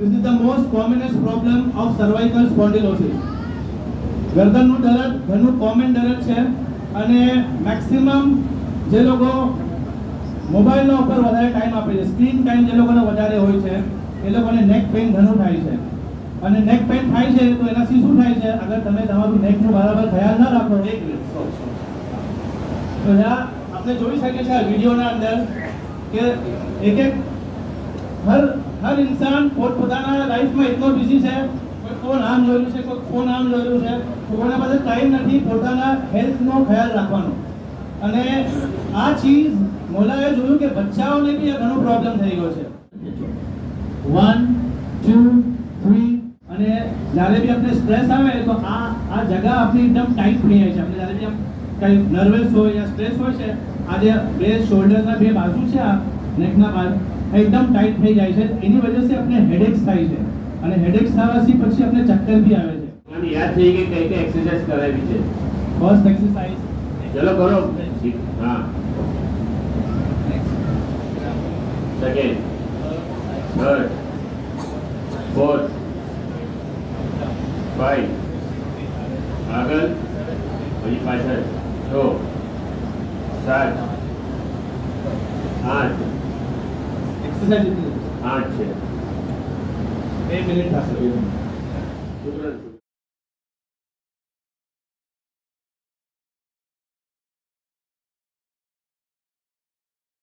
This is the most commonest problem of cervical spondylosis. ગરદનનું દર્દ ઘણું common દર્દ છે અને મેક્સિમમ જે લોકો મોબાઈલનો ઉપર વધારે ટાઈમ આપે છે, સ્ક્રીન ટાઈમ જે લોકોને વધારે હોય છે એ લોકોને નેક પેઇન ઘણું થાય છે. અને નેક પેઇન થાય છે તો એનાથી શું થાય છે, અગર તમે તમારું નેકનું બરાબર ખ્યાલ ના રાખો તો આપણે જોઈ શકીએ છીએ આ વિડીયોના અંદર કે એક હર ઇન્સાન પોતપોતાના લાઈફમાં એટલો બિઝી છે, કોઈ ફોન આમ જોયેલું છે, કોઈ ફોન આમ જોયેલું છે, કોઈના પાસે ટાઈમ નથી પોતાના હેલ્થનો ખ્યાલ રાખવાનો. અને આ ચીજ મોલાએ જોયું કે બચ્ચાઓને બી ઘણો પ્રોબ્લેમ થઈ ગયો છે. 1 2 3 અને જ્યારે બી આપણે સ્ટ્રેસ આવે તો આ જગા આપણી એકદમ ટાઈટ થઈ જાય છે. આપણે જ્યારે બી આમ કંઈ નર્વસ હોય યા સ્ટ્રેસ હોય છે, આ જે બે શોલ્ડરના બે બાજુ છે, આ નેકના બાજુ એકદમ ટાઈટ થઈ જાય છે. એની વજહથી આપણે હેડેક્સ થાય છે અને હેડેક્સ થવાથી પછી આપણે ચક્કર બી આવે છે. મને યાદ થઈ કે કઈ કઈ એક્સરસાઇઝ કરાવી છે. ફર્સ્ટ એક્સરસાઇઝ ચલો કરો. હા, સેકન્ડ, થર્ડ, ફોર્થ, 5 આગળ, પછી પાછળ, 6 7 8 એક્સરસાઇઝ 8 છે. 2 મિનિટ થશે.